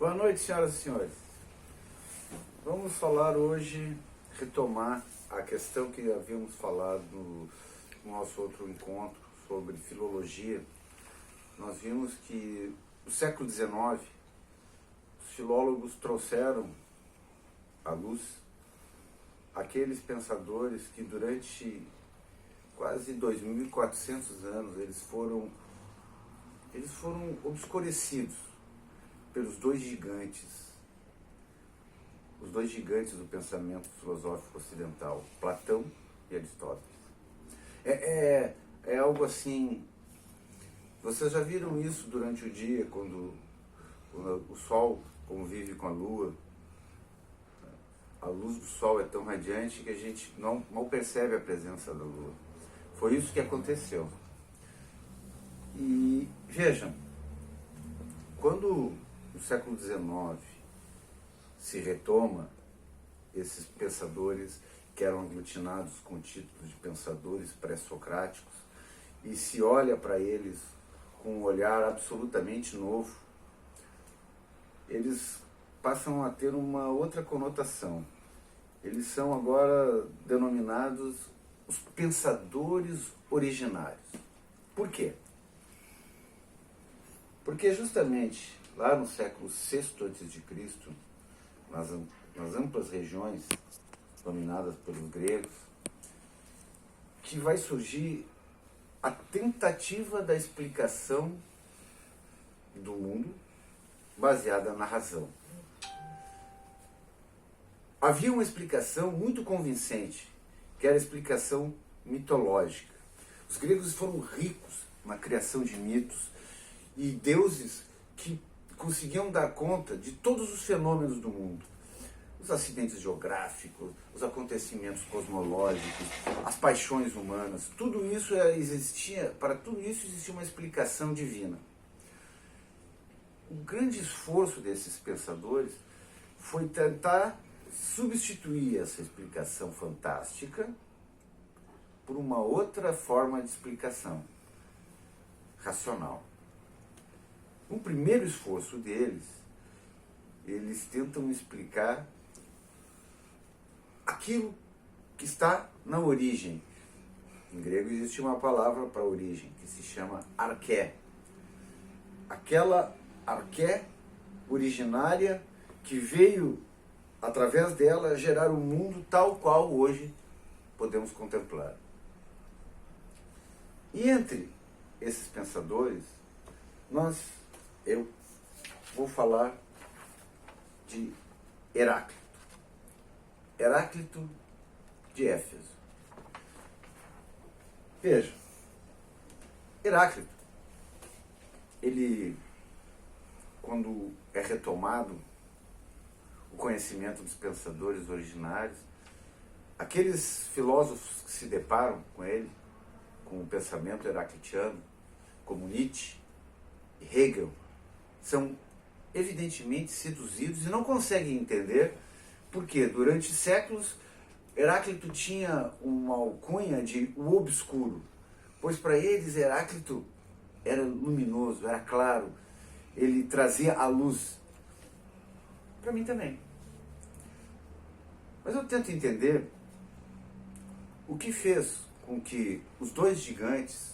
Boa noite, senhoras e senhores. Vamos falar hoje, retomar a questão que havíamos falado no nosso outro encontro sobre filologia. Nós vimos que no século XIX, os filólogos trouxeram à luz aqueles pensadores que durante quase 2.400 anos eles foram obscurecidos pelos dois gigantes do pensamento filosófico ocidental, Platão e Aristóteles. É algo assim. Vocês já viram isso durante o dia, quando o Sol convive com a Lua? A luz do Sol é tão radiante que a gente não percebe a presença da Lua. Foi isso que aconteceu. E vejam, quando no século XIX se retoma esses pensadores que eram aglutinados com o título de pensadores pré-socráticos e se olha para eles com um olhar absolutamente novo, eles passam a ter uma outra conotação. Eles são agora denominados os pensadores originários. Por quê? Porque justamente lá no século VI a.C., nas amplas regiões dominadas pelos gregos, que vai surgir a tentativa da explicação do mundo baseada na razão. Havia uma explicação muito convincente, que era a explicação mitológica. Os gregos foram ricos na criação de mitos e deuses que conseguiam dar conta de todos os fenômenos do mundo. Os acidentes geográficos, os acontecimentos cosmológicos, as paixões humanas, tudo isso existia, para tudo isso existia uma explicação divina. O grande esforço desses pensadores foi tentar substituir essa explicação fantástica por uma outra forma de explicação racional. No primeiro esforço deles, eles tentam explicar aquilo que está na origem. Em grego existe uma palavra para origem, que se chama arché. Aquela arché originária que veio, através dela, gerar o mundo tal qual hoje podemos contemplar. E entre esses pensadores, eu vou falar de Heráclito. Heráclito de Éfeso. Veja, Heráclito, ele, quando é retomado o conhecimento dos pensadores originários, aqueles filósofos que se deparam com ele, com o pensamento heraclitiano, como Nietzsche e Hegel, são evidentemente seduzidos e não conseguem entender porque durante séculos Heráclito tinha uma alcunha de o obscuro, pois para eles Heráclito era luminoso, era claro, ele trazia a luz. Para mim também. Mas eu tento entender o que fez com que os dois gigantes,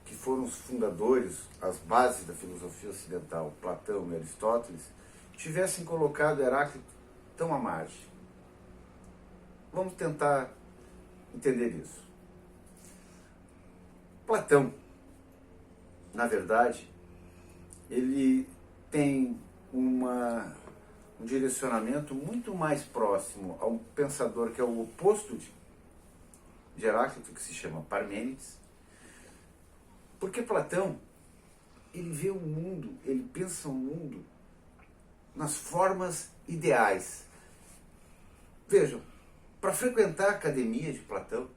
que foram os fundadores, as bases da filosofia ocidental, Platão e Aristóteles, tivessem colocado Heráclito tão à margem. Vamos tentar entender isso. Platão, na verdade, ele tem um direcionamento muito mais próximo a um pensador que é o oposto de Heráclito, que se chama Parmênides, porque Platão, ele vê o mundo, ele pensa o mundo nas formas ideais. Vejam, para frequentar a academia de Platão,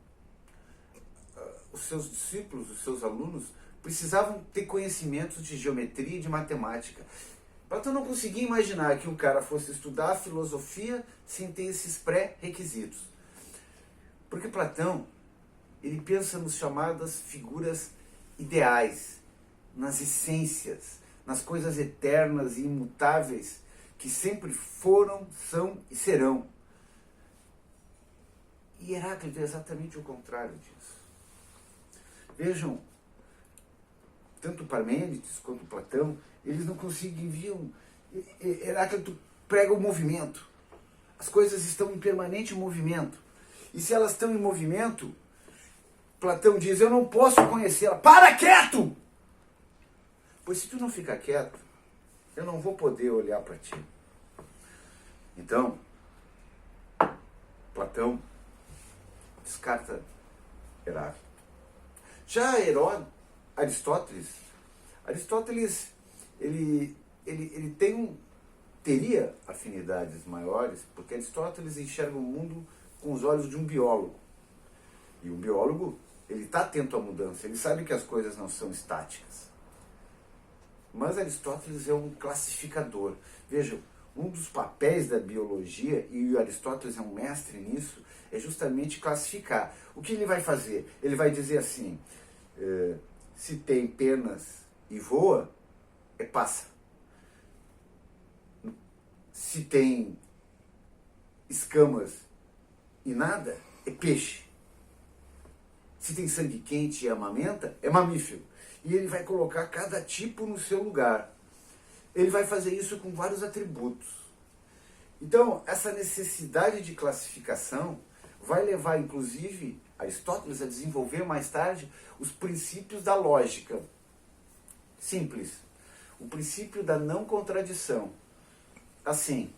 os seus discípulos, os seus alunos, precisavam ter conhecimentos de geometria e de matemática. Platão não conseguia imaginar que um cara fosse estudar filosofia sem ter esses pré-requisitos. Porque Platão, ele pensa nos chamadas figuras ideais, nas essências, nas coisas eternas e imutáveis que sempre foram, são e serão. E Heráclito é exatamente o contrário disso. Vejam, tanto Parmênides quanto Platão, eles não conseguiam. Heráclito prega o movimento. As coisas estão em permanente movimento. E se elas estão em movimento, Platão diz, eu não posso conhecê-la. Para quieto! Pois se tu não ficar quieto, eu não vou poder olhar para ti. Então, Platão descarta Heráclito. Já Aristóteles ele teria afinidades maiores, porque Aristóteles enxerga o mundo com os olhos de um biólogo. E o biólogo, ele está atento à mudança, ele sabe que as coisas não são estáticas. Mas Aristóteles é um classificador. Vejam, um dos papéis da biologia, e Aristóteles é um mestre nisso, é justamente classificar. O que ele vai fazer? Ele vai dizer assim, se tem penas e voa, é pássaro. Se tem escamas e nada, é peixe. Se tem sangue quente e amamenta, é mamífero. E ele vai colocar cada tipo no seu lugar. Ele vai fazer isso com vários atributos. Então, essa necessidade de classificação vai levar, inclusive, Aristóteles a desenvolver mais tarde os princípios da lógica. Simples. O princípio da não contradição. Assim,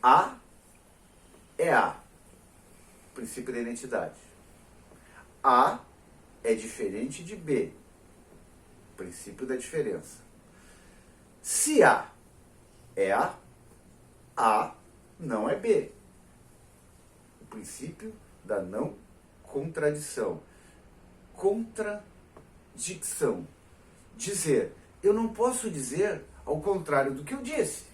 A é A. Princípio da identidade. A é diferente de B. Princípio da diferença. Se A é A não é B. O princípio da não contradição. Contradicção. Dizer, eu não posso dizer ao contrário do que eu disse.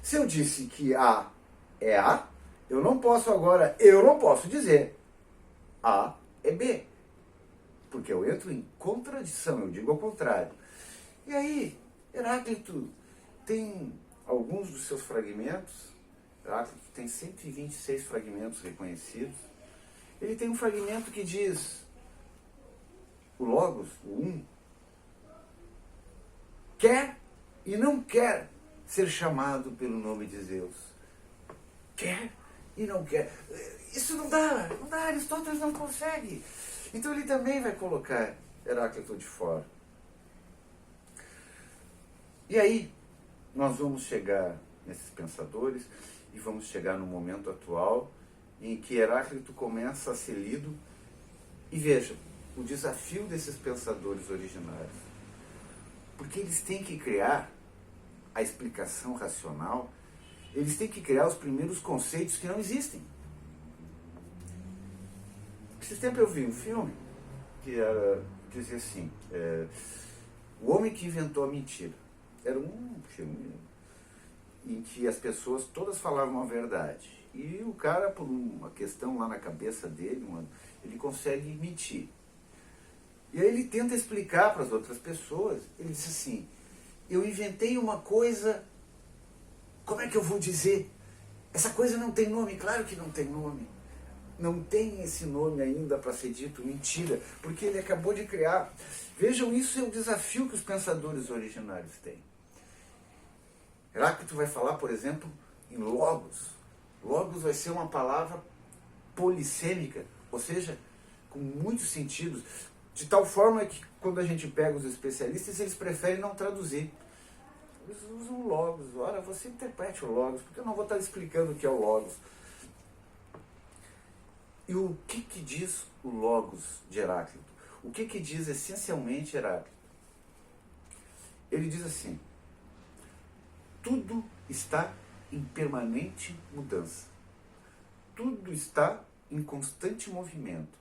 Se eu disse que A é A, eu não posso dizer A é B. Porque eu entro em contradição, eu digo ao contrário. E aí, Heráclito tem alguns dos seus fragmentos, Heráclito tem 126 fragmentos reconhecidos. Ele tem um fragmento que diz, o Logos, o Um, quer e não quer ser chamado pelo nome de Zeus. Quer e não quer. Isso não dá, Aristóteles não consegue. Então ele também vai colocar Heráclito de fora. E aí, nós vamos chegar nesses pensadores e vamos chegar no momento atual em que Heráclito começa a ser lido. E vejam, o desafio desses pensadores originários. Porque eles têm que criar a explicação racional, eles têm que criar os primeiros conceitos que não existem. Esse tempo eu vi um filme que dizia assim, O Homem que Inventou a Mentira. Era um filme em que as pessoas todas falavam a verdade. E o cara, por uma questão lá na cabeça dele, ele consegue mentir. E aí ele tenta explicar para as outras pessoas. Ele diz assim, eu inventei uma coisa, como é que eu vou dizer? Essa coisa não tem nome, claro que não tem nome. Não tem esse nome ainda para ser dito, mentira, porque ele acabou de criar. Vejam, isso é o desafio que os pensadores originários têm. Heráclito vai falar, por exemplo, em logos. Logos vai ser uma palavra polissêmica, ou seja, com muitos sentidos, de tal forma que quando a gente pega os especialistas, eles preferem não traduzir. Eles usam logos. Ora, você interprete o logos, porque eu não vou estar explicando o que é o logos. E o que diz o logos de Heráclito? O que diz essencialmente Heráclito? Ele diz assim, tudo está em permanente mudança. Tudo está em constante movimento.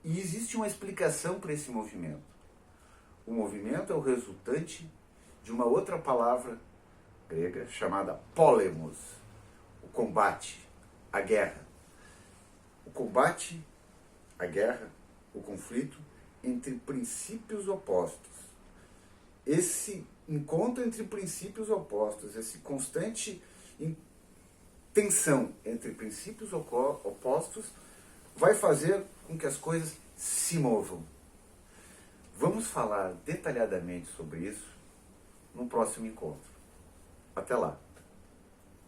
E existe uma explicação para esse movimento. O movimento é o resultante de uma outra palavra grega chamada polemos, o combate, a guerra. O combate, a guerra, o conflito entre princípios opostos. esse encontro entre princípios opostos, esse constante tensão entre princípios opostos, vai fazer com que as coisas se movam. Vamos falar detalhadamente sobre isso no próximo encontro. Até lá!